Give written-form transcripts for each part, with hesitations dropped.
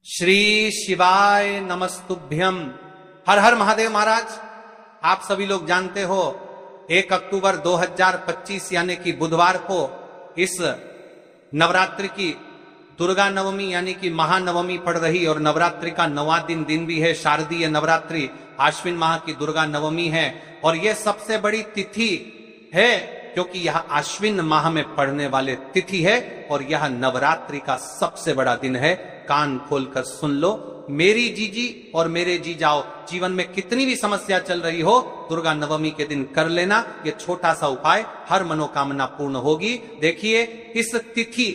श्री शिवाय नमस्तुभ्यम। हर हर महादेव। महाराज, आप सभी लोग जानते हो 1 अक्टूबर 2025 यानी कि बुधवार को इस नवरात्रि की दुर्गा नवमी यानी कि महानवमी पड़ रही और नवरात्रि का 9वां दिन भी है। शारदीय नवरात्रि आश्विन माह की दुर्गा नवमी है और यह सबसे बड़ी तिथि है क्योंकि यह आश्विन माह में पड़ने वाले तिथि है और यह नवरात्रि का सबसे बड़ा दिन है। कान खोलकर सुन लो मेरी जीजी और मेरे जी जाओ, जीवन में कितनी भी समस्या चल रही हो दुर्गा नवमी के दिन कर लेना। ये छोटा सा उपाय, हर मनोकामना पूर्ण होगी। देखिए, इस तिथि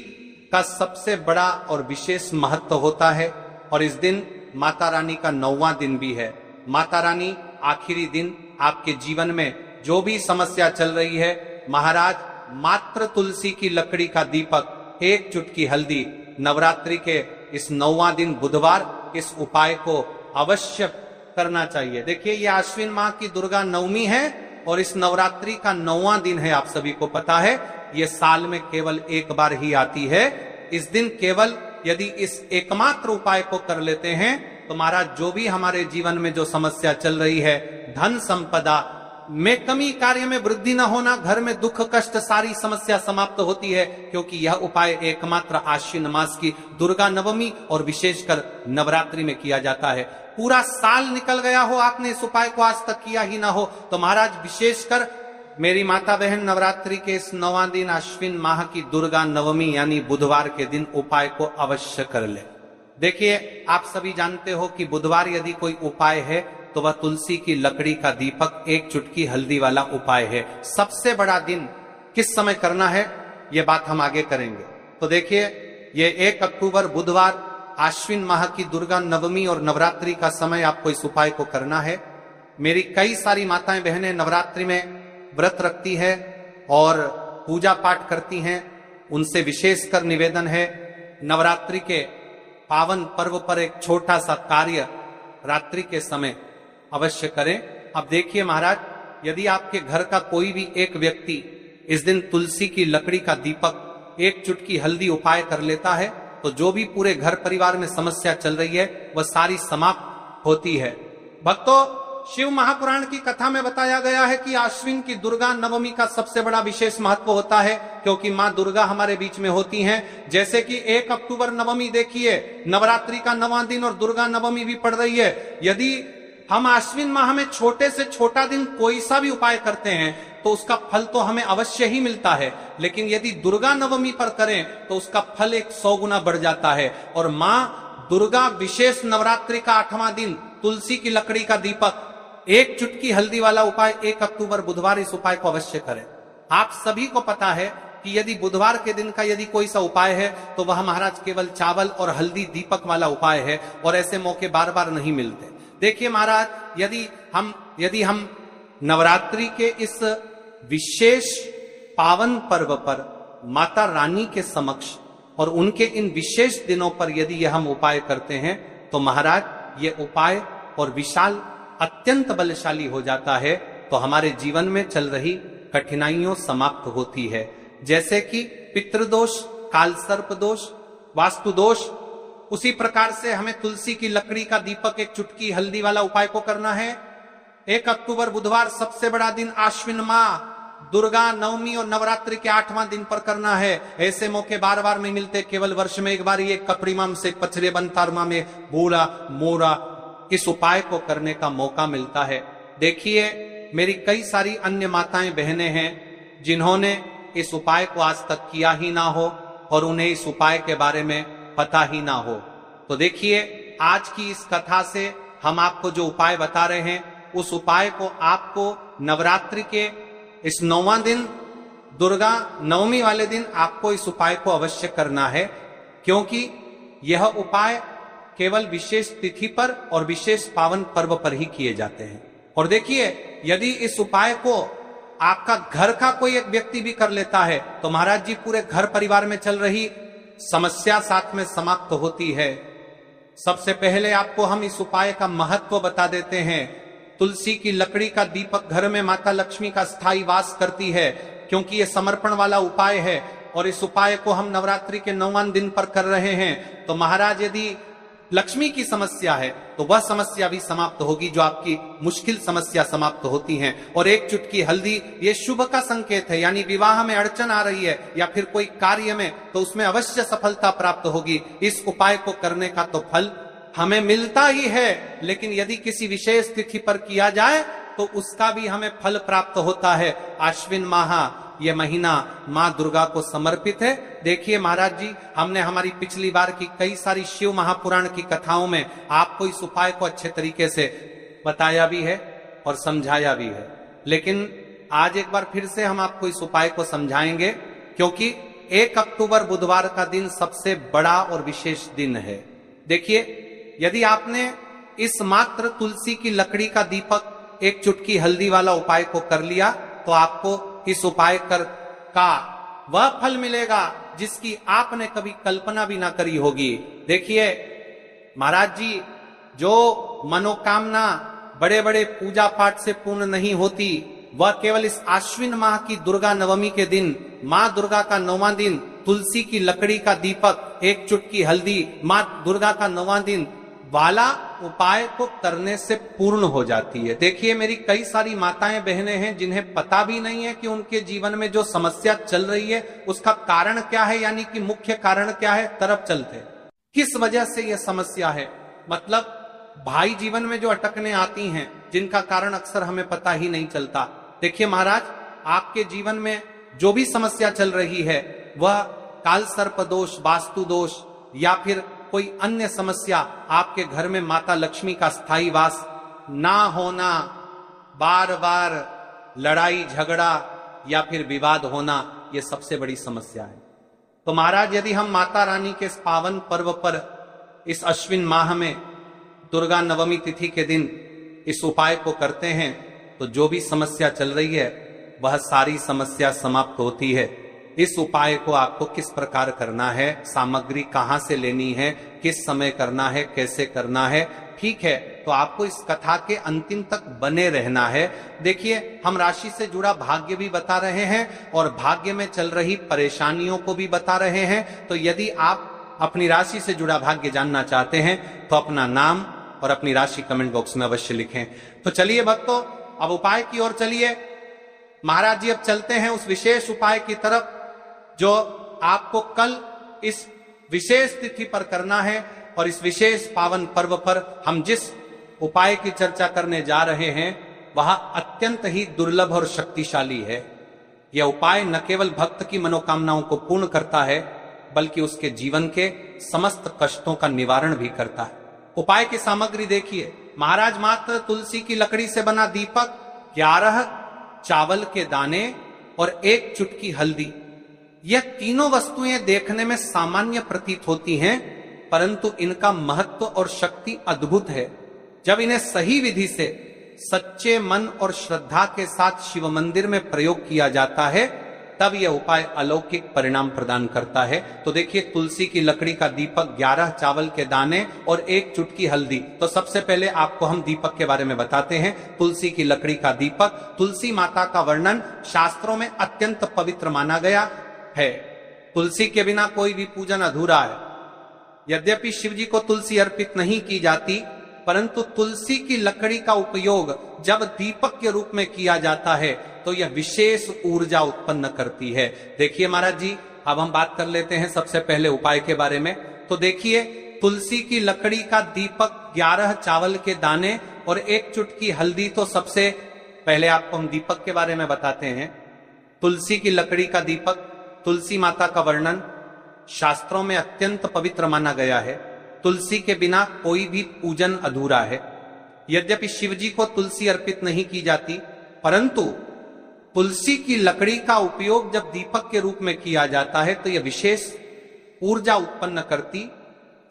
का सबसे बड़ा और विशेष महत्व होता है और इस दिन माता रानी का 9वां दिन भी है। माता रानी आखिरी दिन आपके जीवन में जो भी समस्या चल रही है, महाराज मात्र तुलसी की लकड़ी का दीपक, एक चुटकी हल्दी, नवरात्रि के इस 9वां दिन बुधवार इस उपाय को अवश्य करना चाहिए। देखिए, ये आश्विन माह की दुर्गा नवमी है और इस नवरात्रि का 9वां दिन है। आप सभी को पता है ये साल में केवल एक बार ही आती है। इस दिन केवल यदि इस एकमात्र उपाय को कर लेते हैं तो महाराज जो भी हमारे जीवन में जो समस्या चल रही है, धन संपदा में कमी, कार्य में वृद्धि न होना, घर में दुख कष्ट, सारी समस्या समाप्त होती है क्योंकि यह उपाय एकमात्र आश्विन मास की दुर्गा नवमी और विशेषकर नवरात्रि में किया जाता है। पूरा साल निकल गया हो, आपने इस उपाय को आज तक किया ही ना हो, तो महाराज विशेषकर मेरी माता बहन नवरात्रि के इस 9वां दिन आश्विन माह की दुर्गा नवमी यानी बुधवार के दिन उपाय को अवश्य कर ले। देखिए, आप सभी जानते हो कि बुधवार यदि कोई उपाय है तो वह तुलसी की लकड़ी का दीपक, एक चुटकी हल्दी वाला उपाय है। सबसे बड़ा दिन किस समय करना है यह बात हम आगे करेंगे। तो देखिए, ये 1 अक्टूबर बुधवार आश्विन माह की दुर्गा नवमी और नवरात्रि का समय आपको इस उपाय को करना है। मेरी कई सारी माताएं बहनें नवरात्रि में व्रत रखती है और पूजा पाठ करती हैं। उनसे विशेषकर निवेदन है, नवरात्रि के पावन पर्व पर एक छोटा सा कार्य रात्रि के समय अवश्य करें। अब देखिए महाराज, यदि आपके घर का कोई भी एक व्यक्ति इस दिन तुलसी की लकड़ी का दीपक, एक चुटकी हल्दी उपाय कर लेता है तो जो भी पूरे घर परिवार में समस्या चल रही है वह सारी समाप्त होती है। भक्तों, शिव महापुराण की कथा में बताया गया है कि आश्विन की दुर्गा नवमी का सबसे बड़ा विशेष महत्व होता है क्योंकि मां दुर्गा हमारे बीच में होती हैं। जैसे कि 1 अक्टूबर नवमी देखिए, नवरात्रि का 9वां दिन और दुर्गा नवमी भी पड़ रही है। यदि हम आश्विन माह में छोटे से छोटा दिन कोई सा भी उपाय करते हैं तो उसका फल तो हमें अवश्य ही मिलता है, लेकिन यदि दुर्गा नवमी पर करें तो उसका फल 100 गुना बढ़ जाता है। और मां दुर्गा विशेष नवरात्रि का 8वां दिन तुलसी की लकड़ी का दीपक, एक चुटकी हल्दी वाला उपाय 1 अक्टूबर बुधवार इस उपाय को अवश्य करें। आप सभी को पता है कि यदि बुधवार के दिन का यदि कोई सा उपाय है तो वह महाराज केवल चावल और हल्दी दीपक वाला उपाय है और ऐसे मौके बार बार नहीं मिलते। देखिए महाराज, यदि हम नवरात्रि के इस विशेष पावन पर्व पर माता रानी के समक्ष और उनके इन विशेष दिनों पर यदि यह हम उपाय करते हैं तो महाराज ये उपाय और विशाल अत्यंत बलशाली हो जाता है तो हमारे जीवन में चल रही कठिनाइयों समाप्त होती है। जैसे कि पितृदोष, काल सर्प दोष, वास्तु दोष, उसी प्रकार से हमें तुलसी की लकड़ी का दीपक, एक चुटकी हल्दी वाला उपाय को करना है। 1 अक्टूबर बुधवार सबसे बड़ा दिन आश्विन माह दुर्गा नवमी और नवरात्रि के 8वां दिन पर करना है। ऐसे मौके बार बार नहीं मिलते, केवल वर्ष में एक बार ये कपड़ीमा से पचरे बंतारमा में बूढ़ा मोरा इस उपाय को करने का मौका मिलता है। देखिए, मेरी कई सारी अन्य माताएं बहनें हैं जिन्होंने इस उपाय को आज तक किया ही ना हो और उन्हें इस उपाय के बारे में पता ही ना हो। तो देखिए, आज की इस कथा से हम आपको जो उपाय बता रहे हैं उस उपाय को आपको नवरात्रि के इस 9वां दिन दुर्गा नवमी वाले दिन आपको इस उपाय को अवश्य करना है क्योंकि यह उपाय केवल विशेष तिथि पर और विशेष पावन पर्व पर ही किए जाते हैं। और देखिए, यदि इस उपाय को आपका घर का कोई एक व्यक्ति भी कर लेता है तो महाराज जी पूरे घर परिवार में चल रही समस्या साथ में समाप्त होती है। सबसे पहले आपको हम इस उपाय का महत्व बता देते हैं। तुलसी की लकड़ी का दीपक घर में माता लक्ष्मी का स्थायी वास करती है क्योंकि यह समर्पण वाला उपाय है और इस उपाय को हम नवरात्रि के 9वां दिन पर कर रहे हैं। तो महाराज यदि लक्ष्मी की समस्या है तो वह समस्या भी समाप्त होगी, जो आपकी मुश्किल समस्या समाप्त होती हैं। और एक चुटकी हल्दी ये शुभ का संकेत है, यानी विवाह में अड़चन आ रही है या फिर कोई कार्य में, तो उसमें अवश्य सफलता प्राप्त होगी। इस उपाय को करने का तो फल हमें मिलता ही है, लेकिन यदि किसी विशेष तिथि पर किया जाए तो उसका भी हमें फल प्राप्त होता है। आश्विन माह ये महीना मां दुर्गा को समर्पित है। देखिए महाराज जी, हमने हमारी पिछली बार की कई सारी शिव महापुराण की कथाओं में आपको इस उपाय को अच्छे तरीके से बताया भी है और समझाया भी है, लेकिन आज एक बार फिर से हम आपको इस उपाय को समझाएंगे, क्योंकि 1 अक्टूबर बुधवार का दिन सबसे बड़ा और विशेष दिन है। देखिए, यदि आपने इस मात्र तुलसी की लकड़ी का दीपक, एक चुटकी हल्दी वाला उपाय को कर लिया, तो आपको इस उपाय का वह फल मिलेगा जिसकी आपने कभी कल्पना भी ना करी होगी। देखिए महाराज जी, जो मनोकामना बड़े बड़े पूजा पाठ से पूर्ण नहीं होती, वह केवल इस आश्विन माह की दुर्गा नवमी के दिन, मां दुर्गा का 9वां दिन, तुलसी की लकड़ी का दीपक, एक चुटकी हल्दी, मां दुर्गा का 9वां दिन वाला उपाय को करने से पूर्ण हो जाती है। देखिए, मेरी कई सारी माताएं बहनें हैं जिन्हें पता भी नहीं है कि उनके जीवन में जो समस्या चल रही है उसका कारण क्या है, यानी कि मुख्य कारण क्या है, तरफ चलते किस वजह से यह समस्या है। मतलब भाई जीवन में जो अटकने आती हैं, जिनका कारण अक्सर हमें पता ही नहीं चलता। देखिए महाराज, आपके जीवन में जो भी समस्या चल रही है, वह काल सर्प दोष, वास्तु दोष या फिर कोई अन्य समस्या, आपके घर में माता लक्ष्मी का स्थायी वास ना होना, बार बार लड़ाई झगड़ा या फिर विवाद होना, यह सबसे बड़ी समस्या है। तो महाराज, यदि हम माता रानी के इस पावन पर्व पर, इस अश्विन माह में दुर्गा नवमी तिथि के दिन इस उपाय को करते हैं, तो जो भी समस्या चल रही है वह सारी समस्या समाप्त होती है। इस उपाय को आपको किस प्रकार करना है, सामग्री कहां से लेनी है, किस समय करना है, कैसे करना है, ठीक है, तो आपको इस कथा के अंतिम तक बने रहना है। देखिए, हम राशि से जुड़ा भाग्य भी बता रहे हैं और भाग्य में चल रही परेशानियों को भी बता रहे हैं। तो यदि आप अपनी राशि से जुड़ा भाग्य जानना चाहते हैं तो अपना नाम और अपनी राशि कमेंट बॉक्स में अवश्य लिखें। तो चलिए भक्तों, अब उपाय की ओर चलिए। महाराज जी, अब चलते हैं उस विशेष उपाय की तरफ जो आपको कल इस विशेष तिथि पर करना है। और इस विशेष पावन पर्व पर हम जिस उपाय की चर्चा करने जा रहे हैं वह अत्यंत ही दुर्लभ और शक्तिशाली है। यह उपाय न केवल भक्त की मनोकामनाओं को पूर्ण करता है, बल्कि उसके जीवन के समस्त कष्टों का निवारण भी करता है। उपाय की सामग्री देखिए महाराज, मात्र तुलसी की लकड़ी से बना दीपक, 11 चावल के दाने और 1 चुटकी हल्दी। यह तीनों वस्तुएं देखने में सामान्य प्रतीत होती हैं, परंतु इनका महत्व और शक्ति अद्भुत है। जब इन्हें सही विधि से सच्चे मन और श्रद्धा के साथ शिव मंदिर में प्रयोग किया जाता है, तब यह उपाय अलौकिक परिणाम प्रदान करता है। तो देखिए, तुलसी की लकड़ी का दीपक, 11 चावल के दाने और 1 चुटकी हल्दी। तो सबसे पहले आपको हम दीपक के बारे में बताते हैं। तुलसी की लकड़ी का दीपक, तुलसी माता का वर्णन शास्त्रों में अत्यंत पवित्र माना गया है। तुलसी के बिना कोई भी पूजन अधूरा है। यद्यपि शिव जी को तुलसी अर्पित नहीं की जाती, परंतु तुलसी की लकड़ी का उपयोग जब दीपक के रूप में किया जाता है तो यह विशेष ऊर्जा उत्पन्न करती है। देखिए महाराज जी, अब हम बात कर लेते हैं सबसे पहले उपाय के बारे में। तो देखिए, तुलसी की लकड़ी का दीपक, 11 चावल के दाने और 1 चुटकी हल्दी। तो सबसे पहले आपको हम दीपक के बारे में बताते हैं। तुलसी की लकड़ी का दीपक, तुलसी माता का वर्णन शास्त्रों में अत्यंत पवित्र माना गया है। तुलसी के बिना कोई भी पूजन अधूरा है। यद्यपि शिव जी को तुलसी अर्पित नहीं की जाती, परंतु तुलसी की लकड़ी का उपयोग जब दीपक के रूप में किया जाता है तो यह विशेष ऊर्जा उत्पन्न करती।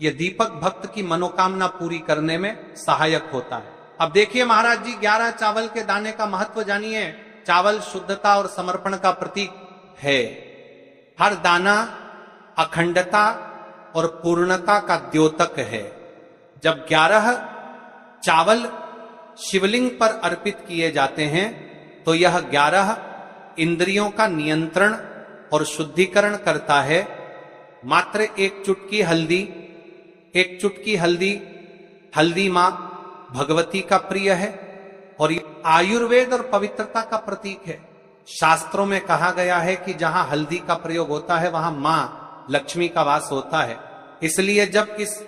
यह दीपक भक्त की मनोकामना पूरी करने में सहायक होता है। अब देखिए महाराज जी, 11 चावल के दाने का महत्व जानिए। चावल शुद्धता और समर्पण का प्रतीक है। हर दाना अखंडता और पूर्णता का द्योतक है। जब 11 चावल शिवलिंग पर अर्पित किए जाते हैं तो यह 11 इंद्रियों का नियंत्रण और शुद्धिकरण करता है। मात्र 1 चुटकी हल्दी एक चुटकी हल्दी, हल्दी मां भगवती का प्रिय है और ये आयुर्वेद और पवित्रता का प्रतीक है। शास्त्रों में कहा गया है कि जहां हल्दी का प्रयोग होता है वहां मां लक्ष्मी का वास होता है। इसलिए जब इस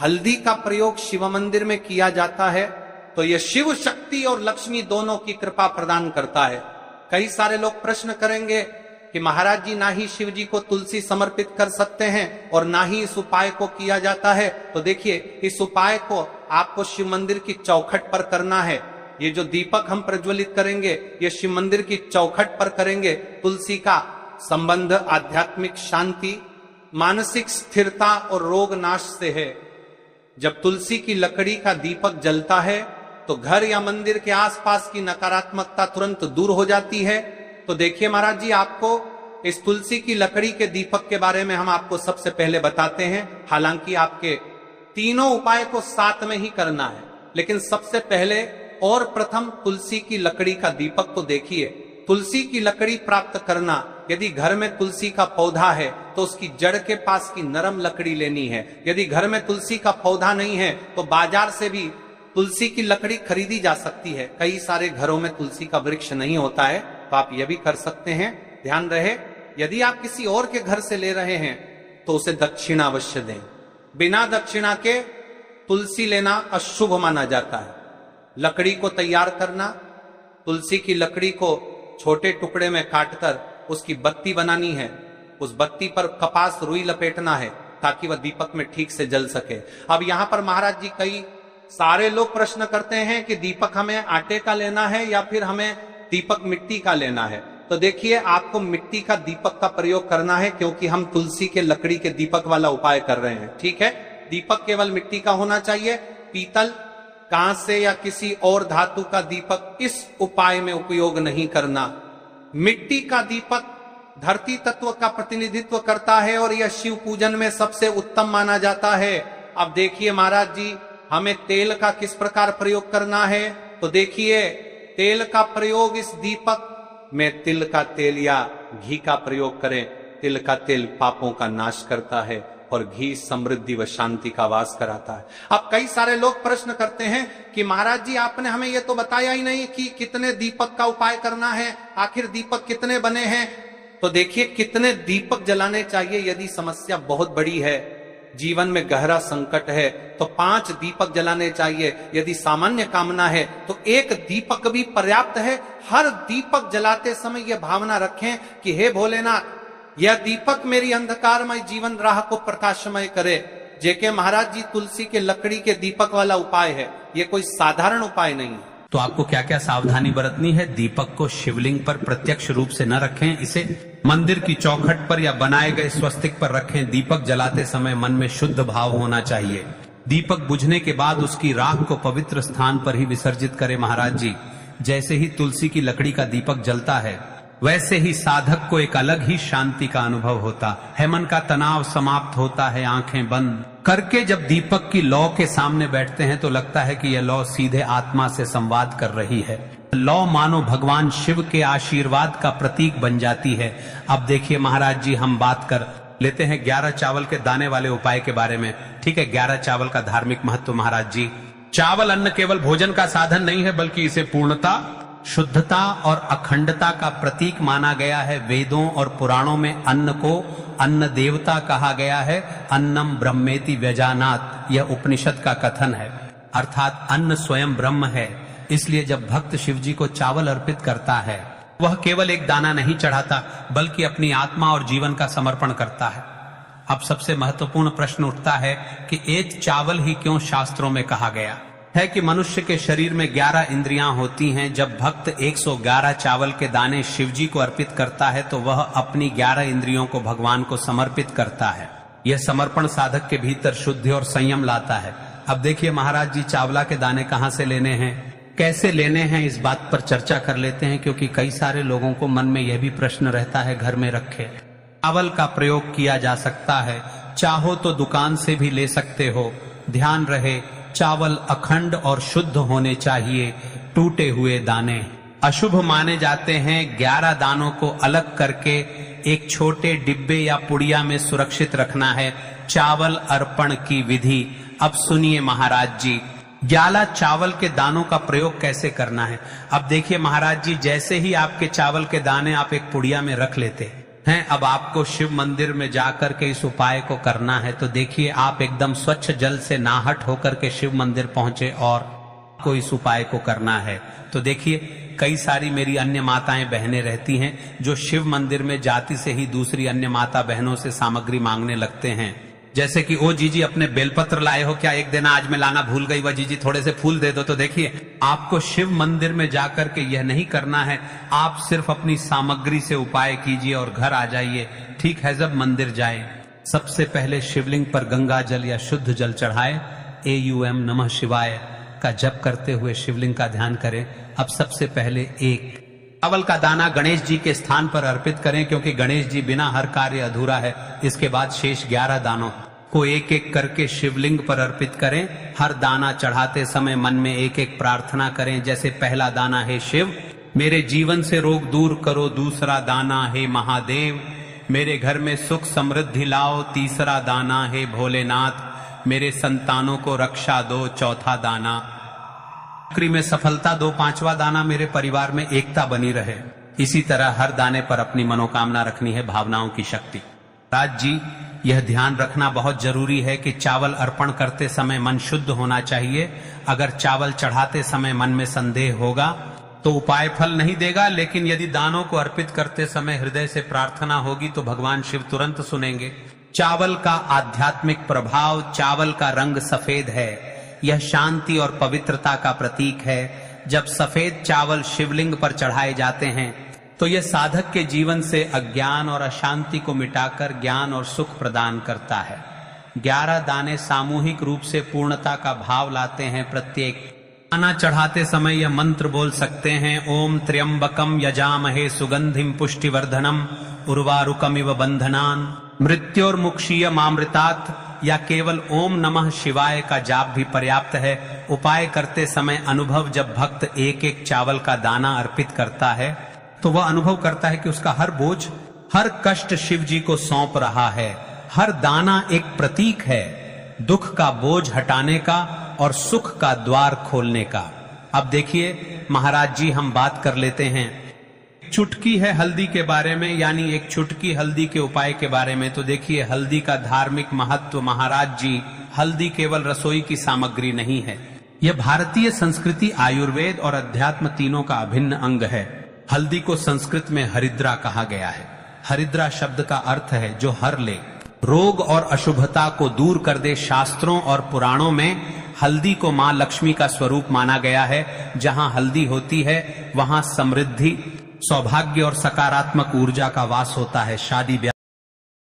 हल्दी का प्रयोग शिव मंदिर में किया जाता है तो यह शिव शक्ति और लक्ष्मी दोनों की कृपा प्रदान करता है। कई सारे लोग प्रश्न करेंगे कि महाराज जी ना ही शिव जी को तुलसी समर्पित कर सकते हैं और ना ही इस उपाय को किया जाता है। तो देखिए, इस उपाय को आपको शिव मंदिर की चौखट पर करना है। ये जो दीपक हम प्रज्वलित करेंगे ये शिव मंदिर की चौखट पर करेंगे। तुलसी का संबंध आध्यात्मिक शांति, मानसिक स्थिरता और रोग नाश से है। जब तुलसी की लकड़ी का दीपक जलता है तो घर या मंदिर के आसपास की नकारात्मकता तुरंत दूर हो जाती है। तो देखिए महाराज जी, आपको इस तुलसी की लकड़ी के दीपक के बारे में हम आपको सबसे पहले बताते हैं। हालांकि आपके तीनों उपाय को साथ में ही करना है, लेकिन सबसे पहले और प्रथम तुलसी की लकड़ी का दीपक तो देखिए। तुलसी की लकड़ी प्राप्त करना, यदि घर में तुलसी का पौधा है तो उसकी जड़ के पास की नरम लकड़ी लेनी है। यदि घर में तुलसी का पौधा नहीं है तो बाजार से भी तुलसी की लकड़ी खरीदी जा सकती है। कई सारे घरों में तुलसी का वृक्ष नहीं होता है, तो आप यह भी कर सकते हैं। ध्यान रहे, यदि आप किसी और के घर से ले रहे हैं तो उसे दक्षिणा अवश्य दें। बिना दक्षिणा के तुलसी लेना अशुभ माना जाता है। लकड़ी को तैयार करना, तुलसी की लकड़ी को छोटे टुकड़े में काटकर उसकी बत्ती बनानी है। उस बत्ती पर कपास रुई लपेटना है ताकि वह दीपक में ठीक से जल सके। अब यहां पर महाराज जी, कई सारे लोग प्रश्न करते हैं कि दीपक हमें आटे का लेना है या फिर हमें दीपक मिट्टी का लेना है। तो देखिए, आपको मिट्टी का दीपक का प्रयोग करना है क्योंकि हम तुलसी के लकड़ी के दीपक वाला उपाय कर रहे हैं। ठीक है, दीपक केवल मिट्टी का होना चाहिए। पीतल, कांसे या किसी और धातु का दीपक इस उपाय में उपयोग नहीं करना। मिट्टी का दीपक धरती तत्व का प्रतिनिधित्व करता है और यह शिव पूजन में सबसे उत्तम माना जाता है। अब देखिए महाराज जी, हमें तेल का किस प्रकार प्रयोग करना है। तो देखिए, तेल का प्रयोग इस दीपक में तिल का तेल या घी का प्रयोग करें। तिल का तेल पापों का नाश करता है और घी समृद्धि व शांति का वास कराता है। अब कई सारे लोग प्रश्न करते हैं कि महाराज जी, आपने हमें यह तो बताया ही नहीं कि कितने दीपक का उपाय करना है, आखिर दीपक कितने बने हैं। तो देखिए, कितने दीपक जलाने चाहिए। यदि समस्या बहुत बड़ी है, जीवन में गहरा संकट है, तो 5 दीपक जलाने चाहिए। यदि सामान्य कामना है तो 1 दीपक भी पर्याप्त है। हर दीपक जलाते समय यह भावना रखें कि हे भोलेनाथ, यह दीपक मेरी अंधकारमय जीवन राह को प्रकाशमय करे। जेके महाराज जी, तुलसी के लकड़ी के दीपक वाला उपाय है, यह कोई साधारण उपाय नहीं है। तो आपको क्या क्या सावधानी बरतनी है? दीपक को शिवलिंग पर प्रत्यक्ष रूप से न रखें, इसे मंदिर की चौखट पर या बनाए गए स्वस्तिक पर रखें। दीपक जलाते समय मन में शुद्ध भाव होना चाहिए। दीपक बुझने के बाद उसकी राख को पवित्र स्थान पर ही विसर्जित करें महाराज जी। जैसे ही तुलसी की लकड़ी का दीपक जलता है, वैसे ही साधक को एक अलग ही शांति का अनुभव होता है। मन का तनाव समाप्त होता है। आंखें बंद करके जब दीपक की लौ के सामने बैठते हैं तो लगता है कि यह लौ सीधे आत्मा से संवाद कर रही है। लौ मानो भगवान शिव के आशीर्वाद का प्रतीक बन जाती है। अब देखिए महाराज जी, हम बात कर लेते हैं 11 चावल के दाने वाले उपाय के बारे में। ठीक है, 11 चावल का धार्मिक महत्व महाराज जी। चावल अन्न केवल भोजन का साधन नहीं है, बल्कि इसे पूर्णता, शुद्धता और अखंडता का प्रतीक माना गया है। वेदों और पुराणों में अन्न को अन्न देवता कहा गया है। अन्नम ब्रह्मेति व्यजानात, यह उपनिषद का कथन है। अर्थात अन्न स्वयं ब्रह्म है। इसलिए जब भक्त शिव जी को चावल अर्पित करता है, वह केवल एक दाना नहीं चढ़ाता, बल्कि अपनी आत्मा और जीवन का समर्पण करता है। अब सबसे महत्वपूर्ण प्रश्न उठता है कि एक चावल ही क्यों शास्त्रों में कहा गया है कि मनुष्य के शरीर में 11 इंद्रियां होती हैं। जब भक्त 111 चावल के दाने शिव जी को अर्पित करता है तो वह अपनी 11 इंद्रियों को भगवान को समर्पित करता है। यह समर्पण साधक के भीतर शुद्धि और संयम लाता है। अब देखिए महाराज जी, चावला के दाने कहाँ से लेने हैं, कैसे लेने हैं, इस बात पर चर्चा कर लेते हैं, क्योंकि कई सारे लोगों को मन में यह भी प्रश्न रहता है। घर में रखे चावल का प्रयोग किया जा सकता है, चाहो तो दुकान से भी ले सकते हो। ध्यान रहे, चावल अखंड और शुद्ध होने चाहिए। टूटे हुए दाने अशुभ माने जाते हैं। 11 दानों को अलग करके एक छोटे डिब्बे या पुड़िया में सुरक्षित रखना है। चावल अर्पण की विधि। अब सुनिए महाराज जी, ग्याला चावल के दानों का प्रयोग कैसे करना है। अब देखिए महाराज जी, जैसे ही आपके चावल के दाने आप एक पुड़िया में रख लेते हैं, अब आपको शिव मंदिर में जाकर के इस उपाय को करना है। तो देखिए, आप एकदम स्वच्छ जल से नाहट होकर के शिव मंदिर पहुंचे और को इस उपाय को करना है। तो देखिए, कई सारी मेरी अन्य माताएं बहनें रहती हैं जो शिव मंदिर में जाति से ही दूसरी अन्य माता बहनों से सामग्री मांगने लगते हैं, जैसे कि ओ जीजी अपने बेलपत्र लाए हो क्या, एक दिन आज मैं लाना भूल गई, वह जीजी थोड़े से फूल दे दो। तो देखिए, आपको शिव मंदिर में जाकर के यह नहीं करना है, आप सिर्फ अपनी सामग्री से उपाय कीजिए और घर आ जाइए। ठीक है, जब मंदिर जाए सबसे पहले शिवलिंग पर गंगा जल या शुद्ध जल चढ़ाए, AUM नमः शिवाय का जप करते हुए शिवलिंग का ध्यान करें। अब सबसे पहले एक चावल का दाना गणेश जी के स्थान पर अर्पित करें, क्योंकि गणेश जी बिना हर कार्य अधूरा है। इसके बाद शेष 11 दानों को एक एक करके शिवलिंग पर अर्पित करें। हर दाना चढ़ाते समय मन में एक एक प्रार्थना करें। जैसे पहला दाना है शिव, मेरे जीवन से रोग दूर करो। दूसरा दाना है महादेव, मेरे घर में सुख समृद्धि लाओ। तीसरा दाना है भोलेनाथ, मेरे संतानों को रक्षा दो। चौथा दाना नौकरी में सफलता दो। पांचवा दाना मेरे परिवार में एकता बनी रहे। इसी तरह हर दाने पर अपनी मनोकामना रखनी है, भावनाओं की शक्ति। राज जी, यह ध्यान रखना बहुत जरूरी है कि चावल अर्पण करते समय मन शुद्ध होना चाहिए। अगर चावल चढ़ाते समय मन में संदेह होगा तो उपाय फल नहीं देगा, लेकिन यदि दानों को अर्पित करते समय हृदय से प्रार्थना होगी तो भगवान शिव तुरंत सुनेंगे। चावल का आध्यात्मिक प्रभाव, चावल का रंग सफेद है, यह शांति और पवित्रता का प्रतीक है। जब सफेद चावल शिवलिंग पर चढ़ाए जाते हैं तो यह साधक के जीवन से अज्ञान और अशांति को मिटाकर ज्ञान और सुख प्रदान करता है। 11 दाने सामूहिक रूप से पूर्णता का भाव लाते हैं। प्रत्येक दाना चढ़ाते समय यह मंत्र बोल सकते हैं, ओम त्र्यंबकम यजामहे सुगंधिम पुष्टिवर्धनम उर्वारुकमिव बंधनान मृत्योर्मुक्षीयमामृतात्, या केवल ओम नमः शिवाय का जाप भी पर्याप्त है। उपाय करते समय अनुभव, जब भक्त एक एक चावल का दाना अर्पित करता है तो वह अनुभव करता है कि उसका हर बोझ, हर कष्ट शिव जी को सौंप रहा है। हर दाना एक प्रतीक है दुख का बोझ हटाने का और सुख का द्वार खोलने का। अब देखिए महाराज जी, हम बात कर लेते हैं चुटकी है हल्दी के बारे में, यानी एक चुटकी हल्दी के उपाय के बारे में। तो देखिए, हल्दी का धार्मिक महत्व। महाराज जी, हल्दी केवल रसोई की सामग्री नहीं है, यह भारतीय संस्कृति, आयुर्वेद और अध्यात्म तीनों का अभिन्न अंग है। हल्दी को संस्कृत में हरिद्रा कहा गया है। हरिद्रा शब्द का अर्थ है जो हर ले, रोग और अशुभता को दूर कर दे। शास्त्रों और पुराणों में हल्दी को मां लक्ष्मी का स्वरूप माना गया है। जहां हल्दी होती है वहां समृद्धि, सौभाग्य और सकारात्मक ऊर्जा का वास होता है। शादी